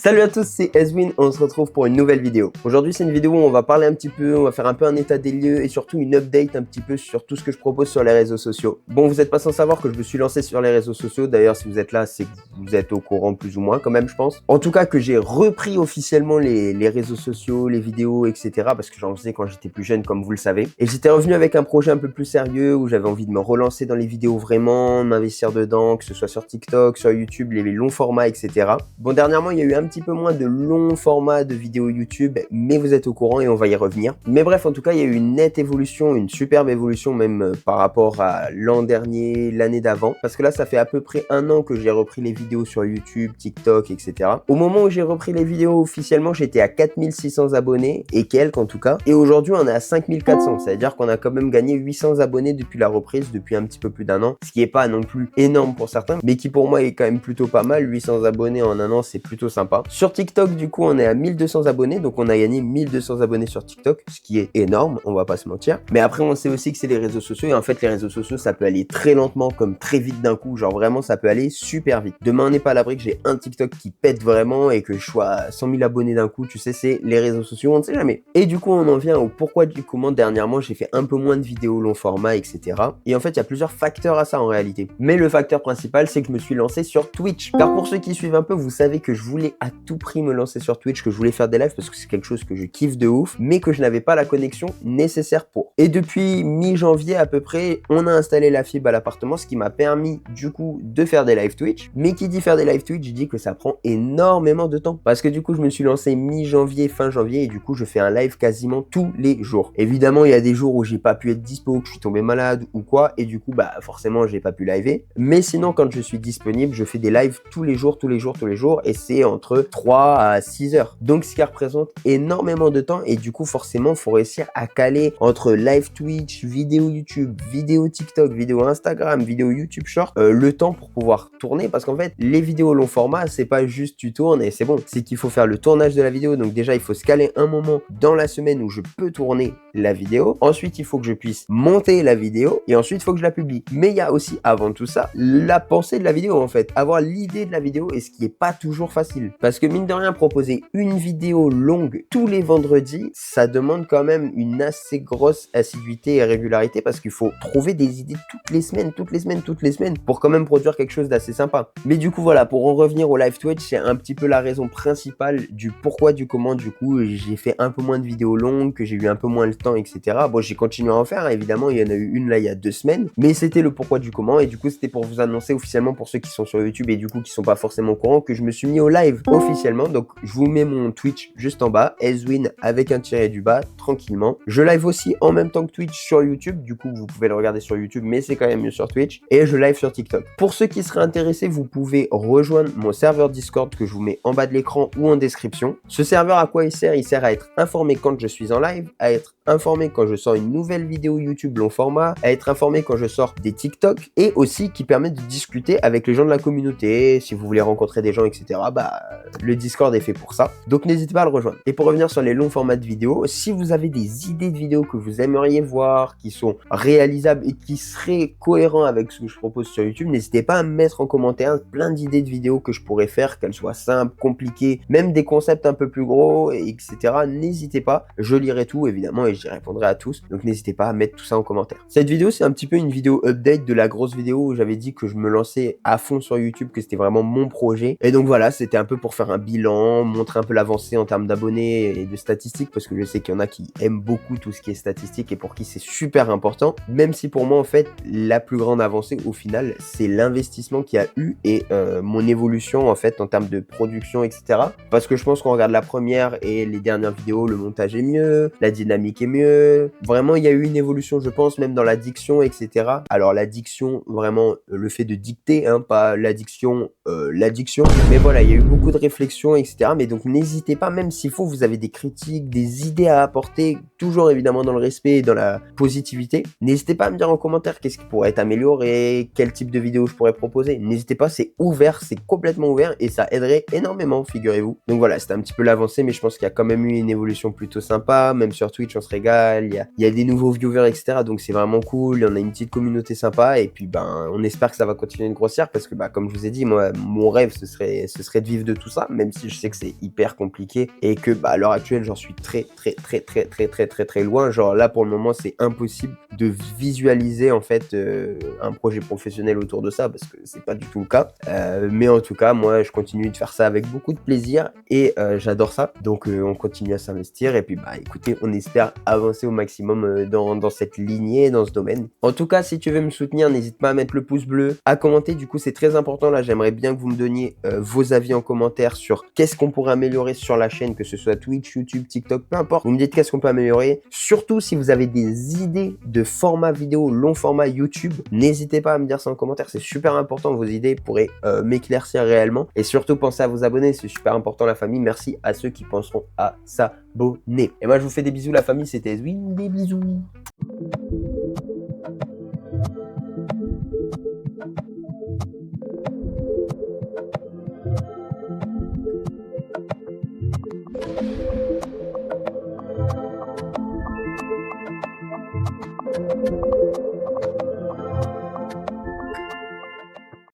Salut à tous, c'est Ezwin, on se retrouve pour une nouvelle vidéo. Aujourd'hui c'est une vidéo où on va parler un petit peu, on va faire un peu un état des lieux et surtout une update un petit peu sur tout ce que je propose sur les réseaux sociaux. Bon, vous n'êtes pas sans savoir que je me suis lancé sur les réseaux sociaux, d'ailleurs si vous êtes là, c'est que vous êtes au courant plus ou moins quand même je pense. En tout cas que j'ai repris officiellement les réseaux sociaux, les vidéos, etc. parce que j'en faisais quand j'étais plus jeune comme vous le savez. Et j'étais revenu avec un projet un peu plus sérieux où j'avais envie de me relancer dans les vidéos vraiment, m'investir dedans, que ce soit sur TikTok, sur YouTube, les longs formats, etc. Bon, dernièrement il y a eu un petit peu moins de longs formats de vidéos YouTube, mais vous êtes au courant et on va y revenir. Mais bref, en tout cas, il y a eu une nette évolution, une superbe évolution même par rapport à l'an dernier, l'année d'avant. Parce que là, ça fait à peu près un an que j'ai repris les vidéos sur YouTube, TikTok, etc. Au moment où j'ai repris les vidéos officiellement, j'étais à 4600 abonnés, et quelques en tout cas. Et aujourd'hui, on est à 5400, c'est-à-dire qu'on a quand même gagné 800 abonnés depuis la reprise, depuis un petit peu plus d'un an. Ce qui est pas non plus énorme pour certains, mais qui pour moi est quand même plutôt pas mal. 800 abonnés en un an, c'est plutôt sympa. Sur TikTok, du coup, on est à 1200 abonnés, donc on a gagné 1200 abonnés sur TikTok, ce qui est énorme, on va pas se mentir. Mais après, on sait aussi que c'est les réseaux sociaux, et en fait, les réseaux sociaux, ça peut aller très lentement, comme très vite d'un coup, genre vraiment, ça peut aller super vite. Demain, on n'est pas à l'abri que j'ai un TikTok qui pète vraiment, et que je sois à 100 000 abonnés d'un coup, tu sais, c'est les réseaux sociaux, on ne sait jamais. Et du coup, on en vient au pourquoi du comment. Dernièrement, j'ai fait un peu moins de vidéos long format, etc. Et en fait, il y a plusieurs facteurs à ça en réalité. Mais le facteur principal, c'est que je me suis lancé sur Twitch. Car pour ceux qui suivent un peu, vous savez que je voulais à tout prix me lancer sur Twitch, que je voulais faire des lives parce que c'est quelque chose que je kiffe de ouf, mais que je n'avais pas la connexion nécessaire pour. Et depuis mi-janvier à peu près, on a installé la fibre à l'appartement, ce qui m'a permis du coup de faire des live Twitch. Mais qui dit faire des live Twitch, dit que ça prend énormément de temps. Parce que du coup, je me suis lancé mi-janvier, fin janvier, et du coup, je fais un live quasiment tous les jours. Évidemment, il y a des jours où j'ai pas pu être dispo, que je suis tombé malade ou quoi, et du coup, bah forcément, j'ai pas pu liver. Mais sinon, quand je suis disponible, je fais des lives tous les jours, et c'est entre 3 à 6 heures. Donc ce qui représente énormément de temps et du coup forcément faut réussir à caler entre live Twitch, vidéo YouTube, vidéo TikTok, vidéo Instagram, vidéo YouTube Short, le temps pour pouvoir tourner parce qu'en fait les vidéos long format c'est pas juste tu tournes et c'est bon, c'est qu'il faut faire le tournage de la vidéo. Donc déjà il faut se caler un moment dans la semaine où je peux tourner la vidéo, ensuite il faut que je puisse monter la vidéo et ensuite il faut que je la publie. Mais il y a aussi avant tout ça la pensée de la vidéo en fait, avoir l'idée de la vidéo et ce qui est pas toujours facile parce que mine de rien proposer une vidéo longue tous les vendredis, ça demande quand même une assez grosse assiduité et régularité parce qu'il faut trouver des idées toutes les semaines pour quand même produire quelque chose d'assez sympa. Mais du coup voilà, pour en revenir au live Twitch, c'est un petit peu la raison principale du pourquoi, du comment. Du coup j'ai fait un peu moins de vidéos longues, que j'ai eu un peu moins le temps, etc. Bon, j'ai continué à en faire, hein, évidemment, il y en a eu une là il y a 2 semaines, mais c'était le pourquoi du comment et du coup c'était pour vous annoncer officiellement pour ceux qui sont sur YouTube et du coup qui sont pas forcément au courant que je me suis mis au live officiellement. Donc je vous mets mon Twitch juste en bas, Ezwin avec un tiret du bas, tranquillement. Je live aussi en même temps que Twitch sur YouTube, du coup vous pouvez le regarder sur YouTube, mais c'est quand même mieux sur Twitch. Et je live sur TikTok. Pour ceux qui seraient intéressés, vous pouvez rejoindre mon serveur Discord que je vous mets en bas de l'écran ou en description. Ce serveur, à quoi il sert? Il sert à être informé quand je suis en live, à être informé quand je sors une nouvelle vidéo YouTube long format, à être informé quand je sors des TikTok et aussi qui permet de discuter avec les gens de la communauté. Si vous voulez rencontrer des gens, etc., bah le Discord est fait pour ça. Donc n'hésitez pas à le rejoindre. Et pour revenir sur les longs formats de vidéos, si vous avez des idées de vidéos que vous aimeriez voir, qui sont réalisables et qui seraient cohérents avec ce que je propose sur YouTube, n'hésitez pas à me mettre en commentaire plein d'idées de vidéos que je pourrais faire, qu'elles soient simples, compliquées, même des concepts un peu plus gros, etc. N'hésitez pas, je lirai tout évidemment et j'y répondrai à tous. Donc n'hésitez pas à mettre tout ça en commentaire. Cette vidéo, c'est un petit peu une vidéo update de la grosse vidéo où j'avais dit que je me lançais à fond sur YouTube, que c'était vraiment mon projet. Et donc voilà, c'était un peu pour faire un bilan, montrer un peu l'avancée en termes d'abonnés et de statistiques, parce que je sais qu'il y en a qui aiment beaucoup tout ce qui est statistique et pour qui c'est super important. Même si pour moi, en fait, la plus grande avancée au final, c'est l'investissement qu'il y a eu et mon évolution en fait en termes de production, etc. Parce que je pense qu'on regarde la première et les dernières vidéos, le montage est mieux, la dynamique est mieux. Vraiment, il y a eu une évolution, je pense, même dans la diction, etc. Alors la diction, vraiment, le fait de dicter, hein, pas l'addiction, l'addiction. Mais voilà, il y a eu beaucoup de réflexions, etc. Mais donc n'hésitez pas, même s'il faut, vous avez des critiques, des idées à apporter, toujours évidemment dans le respect et dans la positivité. N'hésitez pas à me dire en commentaire qu'est-ce qui pourrait être amélioré, quel type de vidéo je pourrais proposer. N'hésitez pas, c'est ouvert, c'est complètement ouvert et ça aiderait énormément, figurez-vous. Donc voilà, c'était un petit peu l'avancée, mais je pense qu'il y a quand même eu une évolution plutôt sympa. Même sur Twitch, on se régale, il y a des nouveaux viewers, etc. Donc c'est vraiment cool, on a une petite communauté sympa et puis on espère que ça va continuer de grossir parce que comme je vous ai dit, moi, mon rêve, ce serait de vivre de tout ça, même si je sais que c'est hyper compliqué et que à l'heure actuelle, j'en suis très loin. Genre là, pour le moment, c'est impossible de visualiser en fait un projet professionnel autour de ça parce que c'est pas du tout le cas. Mais en tout cas, moi, je continue de faire ça avec beaucoup de plaisir et j'adore ça. Donc, on continue à s'investir et puis écoutez, on espère avancer au maximum dans cette lignée, dans ce domaine. En tout cas, si tu veux me soutenir, n'hésite pas à mettre le pouce bleu, à commenter. Du coup, c'est très important. Là, j'aimerais bien que vous me donniez vos avis en commentaire sur qu'est-ce qu'on pourrait améliorer sur la chaîne, que ce soit Twitch, YouTube, TikTok, peu importe. Vous me dites qu'est-ce qu'on peut améliorer. Surtout si vous avez des idées de format vidéo, long format YouTube, n'hésitez pas à me dire ça en commentaire. C'est super important. Vos idées pourraient m'éclaircir réellement. Et surtout, pensez à vous abonner. C'est super important, la famille. Merci à ceux qui penseront à s'abonner. Et moi, je vous fais des bisous, la famille. C'était Edwin. Des bisous.